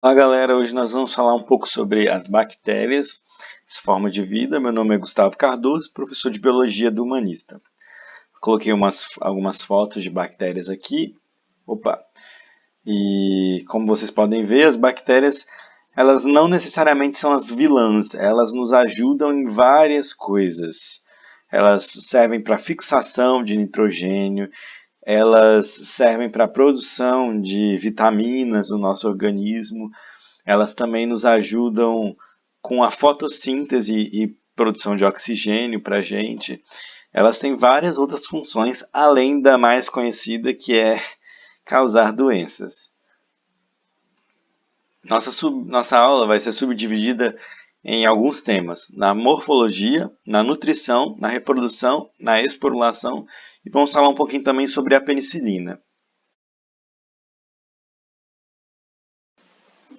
Olá galera, hoje nós vamos falar um pouco sobre as bactérias, essa forma de vida. Meu nome é Gustavo Cardoso, professor de Biologia do Humanista. Coloquei algumas fotos de bactérias aqui. Opa! E como vocês podem ver, as bactérias elas não necessariamente são as vilãs, elas nos ajudam em várias coisas. Elas servem para fixação de nitrogênio, elas servem para a produção de vitaminas no nosso organismo. Elas também nos ajudam com a fotossíntese e produção de oxigênio para a gente. Elas têm várias outras funções, além da mais conhecida, que é causar doenças. Nossa aula vai ser subdividida em alguns temas: na morfologia, na nutrição, na reprodução, na esporulação, e vamos falar um pouquinho também sobre a penicilina.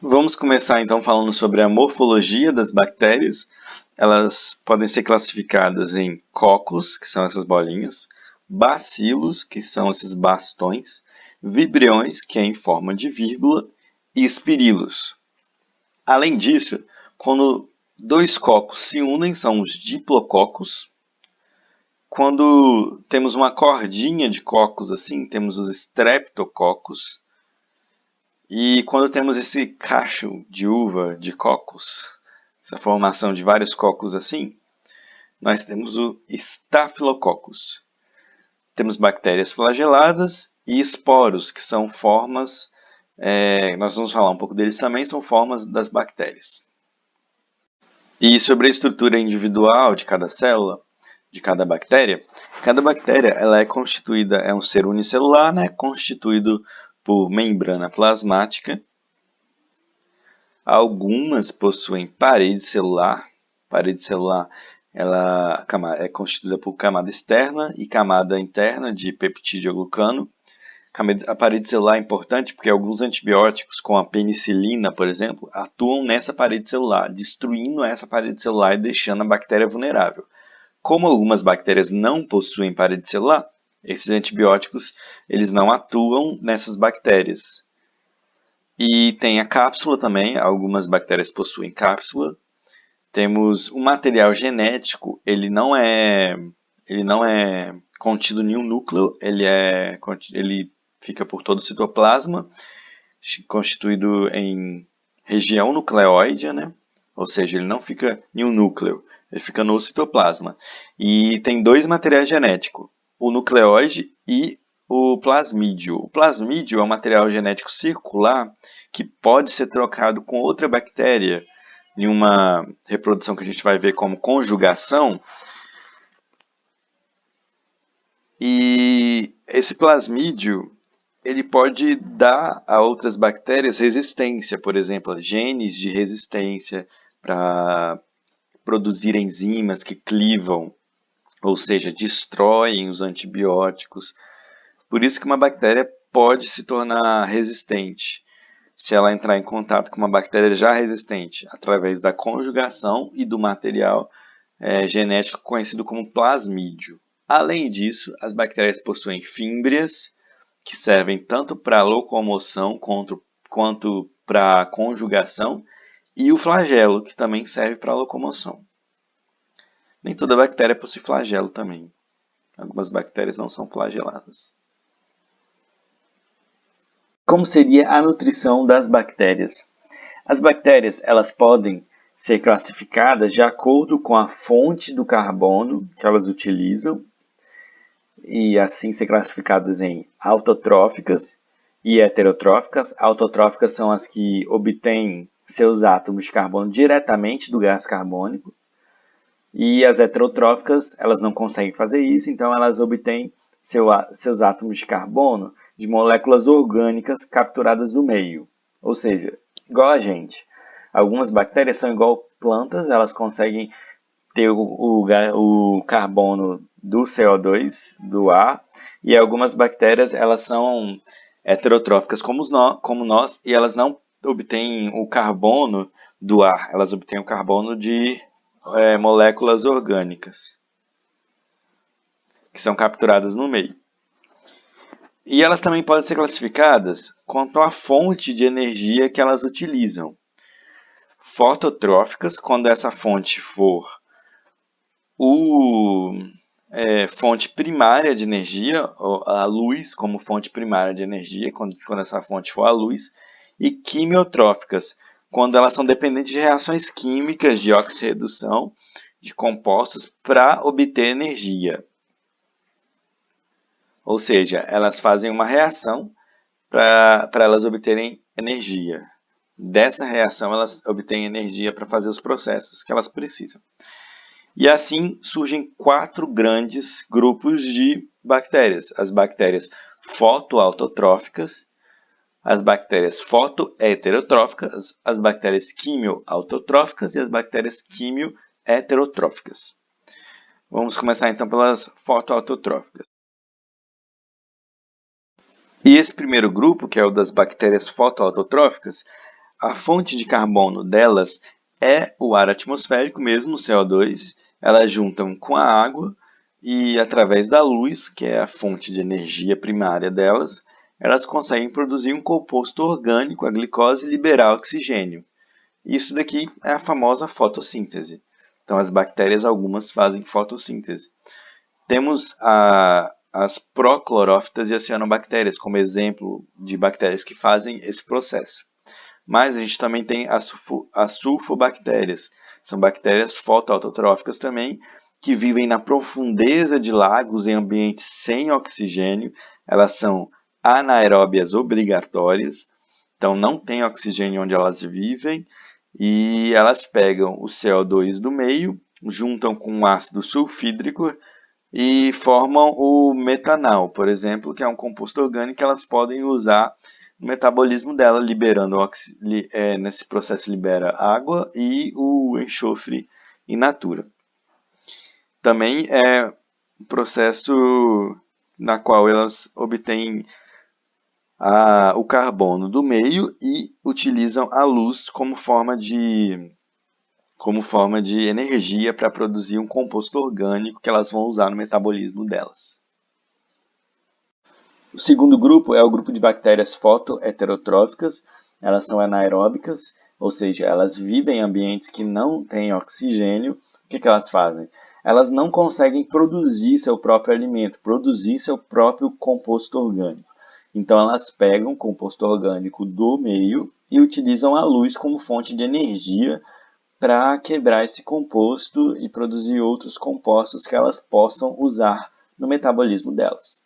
Vamos começar então falando sobre a morfologia das bactérias. Elas podem ser classificadas em cocos, que são essas bolinhas, bacilos, que são esses bastões, vibriões, que é em forma de vírgula, e espirilos. Além disso, quando dois cocos se unem, são os diplococos. Quando temos uma cordinha de cocos assim, temos os streptococos. E quando temos esse cacho de uva de cocos, essa formação de vários cocos assim, nós temos o Staphylococcus. Temos bactérias flageladas e esporos, que são formas, nós vamos falar um pouco deles também, são formas das bactérias. E sobre a estrutura individual de cada célula, de cada bactéria ela é constituída, é um ser unicelular, né, constituído por membrana plasmática. Algumas possuem parede celular. Parede celular ela é constituída por camada externa e camada interna de peptídeo glucano. A parede celular é importante porque alguns antibióticos, como a penicilina, por exemplo, atuam nessa parede celular, destruindo essa parede celular e deixando a bactéria vulnerável. Como algumas bactérias não possuem parede celular, esses antibióticos eles não atuam nessas bactérias. E tem a cápsula também, algumas bactérias possuem cápsula. Temos o material genético, ele não é contido em um núcleo, ele fica por todo o citoplasma, constituído em região nucleóide, né? Ou seja, ele não fica em um núcleo, ele fica no citoplasma. E tem dois materiais genéticos, o nucleóide e o plasmídio. O plasmídio é um material genético circular que pode ser trocado com outra bactéria em uma reprodução que a gente vai ver como conjugação. E esse plasmídio ele pode dar a outras bactérias resistência, por exemplo, genes de resistência para produzir enzimas que clivam, ou seja, destroem os antibióticos. Por isso que uma bactéria pode se tornar resistente se ela entrar em contato com uma bactéria já resistente, através da conjugação e do material genético conhecido como plasmídio. Além disso, as bactérias possuem fímbrias, que servem tanto para locomoção quanto para conjugação, e o flagelo, que também serve para locomoção. Nem toda bactéria possui flagelo também. Algumas bactérias não são flageladas. Como seria a nutrição das bactérias? As bactérias elas podem ser classificadas de acordo com a fonte do carbono que elas utilizam e assim ser classificadas em autotróficas e heterotróficas. Autotróficas são as que obtêm seus átomos de carbono diretamente do gás carbônico e as heterotróficas elas não conseguem fazer isso, então elas obtêm seus átomos de carbono de moléculas orgânicas capturadas do meio, ou seja, igual a gente. Algumas bactérias são igual plantas, elas conseguem ter o carbono do CO2, do ar, e algumas bactérias elas são heterotróficas como nós e elas não obtêm o carbono do ar, elas obtêm o carbono de moléculas orgânicas, que são capturadas no meio. E elas também podem ser classificadas quanto à fonte de energia que elas utilizam. Fototróficas, quando essa fonte for fonte primária de energia, a luz como fonte primária de energia, quando essa fonte for a luz, e quimiotróficas, quando elas são dependentes de reações químicas de oxirredução de compostos para obter energia. Ou seja, elas fazem uma reação para elas obterem energia. Dessa reação, elas obtêm energia para fazer os processos que elas precisam. E assim surgem 4 grandes grupos de bactérias. As bactérias fotoautotróficas, as bactérias fotoheterotróficas, as bactérias quimioautotróficas e as bactérias quimioheterotróficas. Vamos começar então pelas fotoautotróficas. E esse primeiro grupo, que é o das bactérias fotoautotróficas, a fonte de carbono delas é o ar atmosférico mesmo, o CO2. Elas juntam com a água e, através da luz, que é a fonte de energia primária delas, elas conseguem produzir um composto orgânico, a glicose, e liberar oxigênio. Isso daqui é a famosa fotossíntese. Então, as bactérias, algumas, fazem fotossíntese. Temos as proclorófitas e as cianobactérias como exemplo de bactérias que fazem esse processo. Mas a gente também tem as sulfobactérias. São bactérias fotoautotróficas também, que vivem na profundeza de lagos em ambientes sem oxigênio. Elas são anaeróbias obrigatórias, então não tem oxigênio onde elas vivem, e elas pegam o CO2 do meio, juntam com o ácido sulfídrico e formam o metanal, por exemplo, que é um composto orgânico que elas podem usar no metabolismo dela, liberando nesse processo libera água e o enxofre in natura. Também é um processo na qual elas obtêm o carbono do meio e utilizam a luz como forma de energia para produzir um composto orgânico que elas vão usar no metabolismo delas. O segundo grupo é o grupo de bactérias fotoheterotróficas. Elas são anaeróbicas, ou seja, elas vivem em ambientes que não têm oxigênio. O que elas fazem? Elas não conseguem produzir seu próprio alimento, produzir seu próprio composto orgânico. Então, elas pegam o composto orgânico do meio e utilizam a luz como fonte de energia para quebrar esse composto e produzir outros compostos que elas possam usar no metabolismo delas.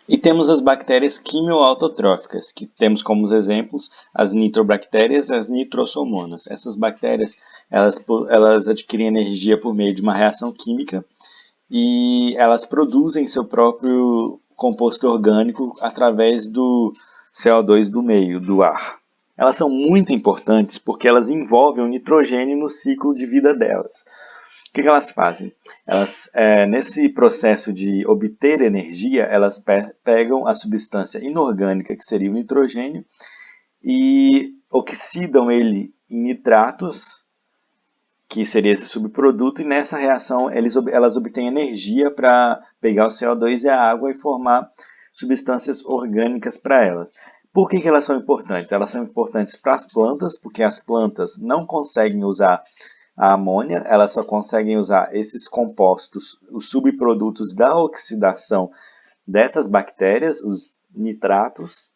E temos as bactérias quimioautotróficas, que temos como exemplos as nitrobactérias e as nitrosomonas. Essas bactérias elas adquirem energia por meio de uma reação química e elas produzem seu próprio composto orgânico através do CO2 do meio, do ar. Elas são muito importantes porque elas envolvem o nitrogênio no ciclo de vida delas. O que elas fazem? Elas, nesse processo de obter energia, elas pegam a substância inorgânica, que seria o nitrogênio, e oxidam ele em nitratos, que seria esse subproduto, e nessa reação elas obtêm energia para pegar o CO2 e a água e formar substâncias orgânicas para elas. Por que elas são importantes? Elas são importantes para as plantas, porque as plantas não conseguem usar a amônia, elas só conseguem usar esses compostos, os subprodutos da oxidação dessas bactérias, os nitratos,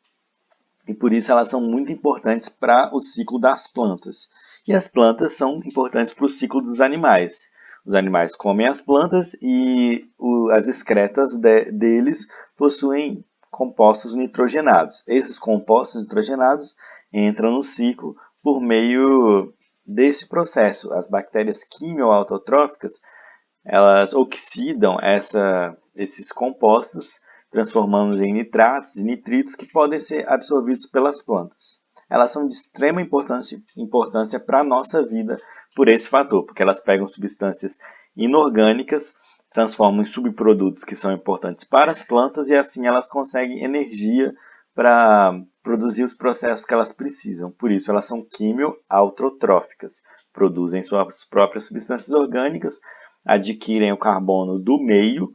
e por isso elas são muito importantes para o ciclo das plantas. E as plantas são importantes para o ciclo dos animais. Os animais comem as plantas e as excretas deles possuem compostos nitrogenados. Esses compostos nitrogenados entram no ciclo por meio desse processo. As bactérias quimioautotróficas, elas oxidam esses compostos, transformando-os em nitratos e nitritos que podem ser absorvidos pelas plantas. Elas são de extrema importância para a nossa vida por esse fator, porque elas pegam substâncias inorgânicas, transformam em subprodutos que são importantes para as plantas e assim elas conseguem energia para produzir os processos que elas precisam. Por isso, elas são quimioautotróficas, produzem suas próprias substâncias orgânicas, adquirem o carbono do meio,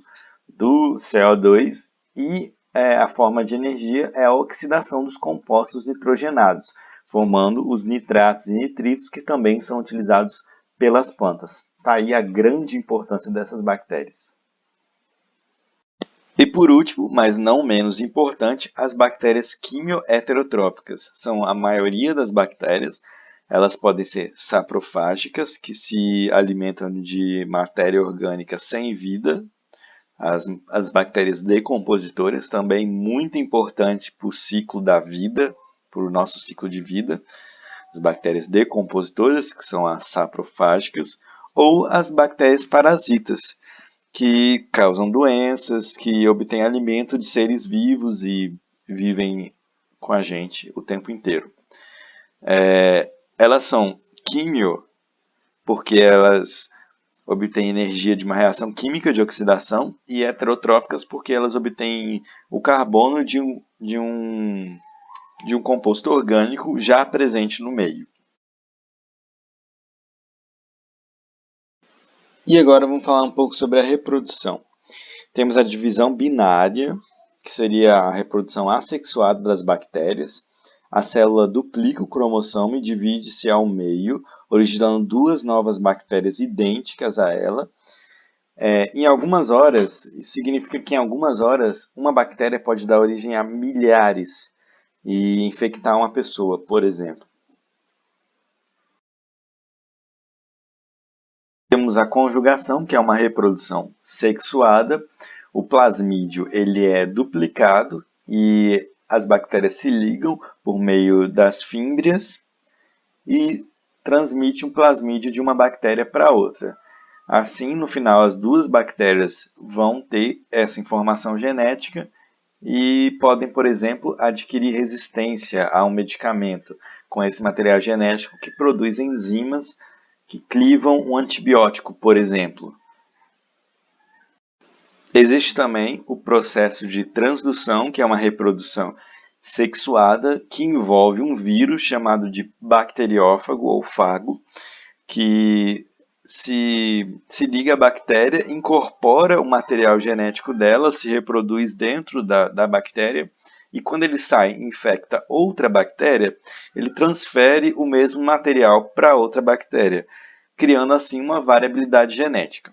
do CO2, e a forma de energia é a oxidação dos compostos nitrogenados, formando os nitratos e nitritos que também são utilizados pelas plantas. Está aí a grande importância dessas bactérias. E por último, mas não menos importante, as bactérias quimioheterotróficas. São a maioria das bactérias. Elas podem ser saprofágicas, que se alimentam de matéria orgânica sem vida. As bactérias decompositoras, também muito importante para o ciclo da vida, para o nosso ciclo de vida. As bactérias decompositoras, que são as saprofágicas, ou as bactérias parasitas, que causam doenças, que obtêm alimento de seres vivos e vivem com a gente o tempo inteiro. Elas são quimio, porque elas obtêm energia de uma reação química de oxidação, e heterotróficas, porque elas obtêm o carbono de um composto orgânico já presente no meio. E agora vamos falar um pouco sobre a reprodução. Temos a divisão binária, que seria a reprodução assexuada das bactérias. A célula duplica o cromossomo e divide-se ao meio, originando duas novas bactérias idênticas a ela. Em algumas horas, isso significa que em algumas horas, uma bactéria pode dar origem a milhares e infectar uma pessoa, por exemplo. Temos a conjugação, que é uma reprodução sexuada. O plasmídio ele é duplicado e as bactérias se ligam por meio das fímbrias e transmite um plasmídio de uma bactéria para outra. Assim, no final, as duas bactérias vão ter essa informação genética e podem, por exemplo, adquirir resistência a um medicamento com esse material genético que produz enzimas que clivam um antibiótico, por exemplo. Existe também o processo de transdução, que é uma reprodução sexuada, que envolve um vírus chamado de bacteriófago ou fago, que se liga à bactéria, incorpora o material genético dela, se reproduz dentro da bactéria, e quando ele sai e infecta outra bactéria, ele transfere o mesmo material para outra bactéria, criando assim uma variabilidade genética.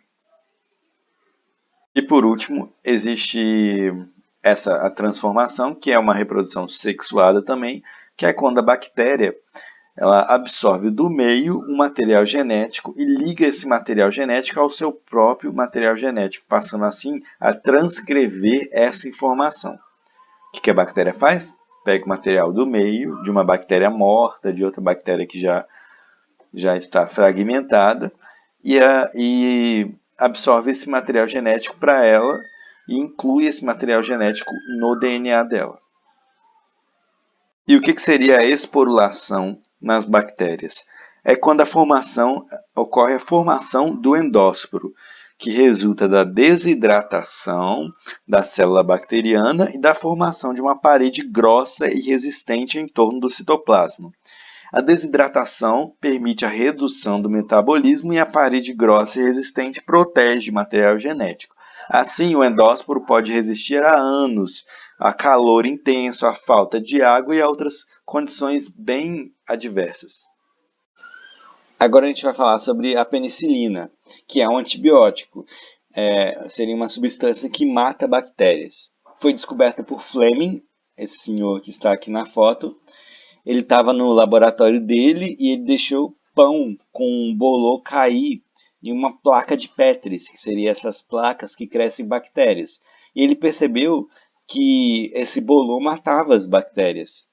E por último, existe a transformação, que é uma reprodução sexuada também, que é quando a bactéria ela absorve do meio um material genético e liga esse material genético ao seu próprio material genético, passando assim a transcrever essa informação. O que a bactéria faz? Pega o material do meio, de uma bactéria morta, de outra bactéria que já está fragmentada, e absorve esse material genético para ela e inclui esse material genético no DNA dela. E o que seria a esporulação nas bactérias? É quando ocorre a formação do endósporo, que resulta da desidratação da célula bacteriana e da formação de uma parede grossa e resistente em torno do citoplasma. A desidratação permite a redução do metabolismo e a parede grossa e resistente protege o material genético. Assim, o endósporo pode resistir há anos a calor intenso, a falta de água e a outras condições bem adversas. Agora a gente vai falar sobre a penicilina, que é um antibiótico. Seria uma substância que mata bactérias. Foi descoberta por Fleming, esse senhor que está aqui na foto. Ele estava no laboratório dele e ele deixou pão com um bolor cair em uma placa de Petris, que seriam essas placas que crescem bactérias. E ele percebeu que esse bolor matava as bactérias.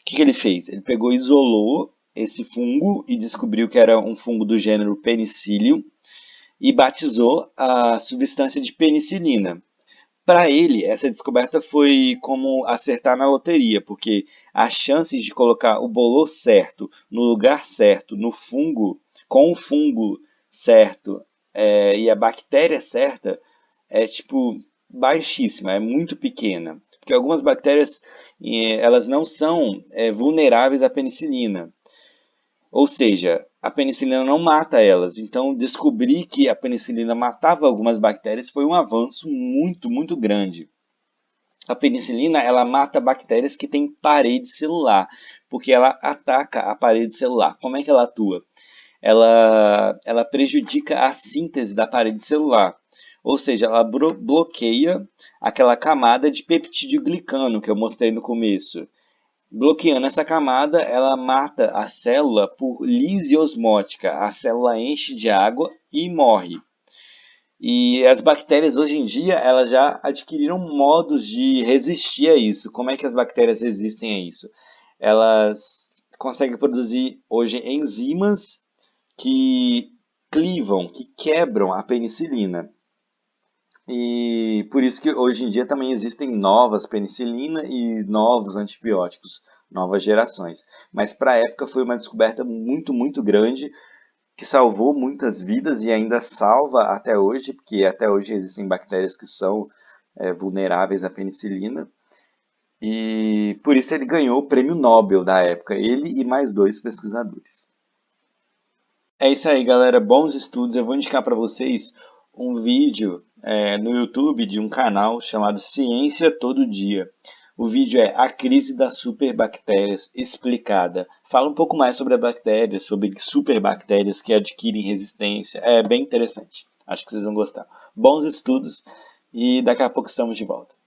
O que ele fez? Ele pegou e isolou esse fungo e descobriu que era um fungo do gênero Penicillium e batizou a substância de penicilina. Para ele, essa descoberta foi como acertar na loteria, porque as chances de colocar o bolor certo, no lugar certo, no fungo, com o fungo certo e a bactéria certa, é baixíssima, é muito pequena. Porque algumas bactérias elas não são vulneráveis à penicilina. Ou seja, a penicilina não mata elas. Então, descobrir que a penicilina matava algumas bactérias foi um avanço muito, muito grande. A penicilina, ela mata bactérias que têm parede celular, porque ela ataca a parede celular. Como é que ela atua? Ela prejudica a síntese da parede celular. Ou seja, ela bloqueia aquela camada de peptidoglicano que eu mostrei no começo. Bloqueando essa camada, ela mata a célula por lise osmótica. A célula enche de água e morre. E as bactérias hoje em dia elas já adquiriram modos de resistir a isso. Como é que as bactérias resistem a isso? Elas conseguem produzir hoje enzimas que clivam, que quebram a penicilina. E por isso que hoje em dia também existem novas penicilina e novos antibióticos, novas gerações. Mas para a época foi uma descoberta muito, muito grande que salvou muitas vidas e ainda salva até hoje, porque até hoje existem bactérias que são vulneráveis à penicilina. E por isso ele ganhou o prêmio Nobel da época, ele e mais 2 pesquisadores. É isso aí, galera. Bons estudos. Eu vou indicar para vocês um vídeo no YouTube de um canal chamado Ciência Todo Dia. O vídeo é A Crise das Superbactérias Explicada. Fala um pouco mais sobre a bactéria, sobre superbactérias que adquirem resistência. É bem interessante. Acho que vocês vão gostar. Bons estudos e daqui a pouco estamos de volta.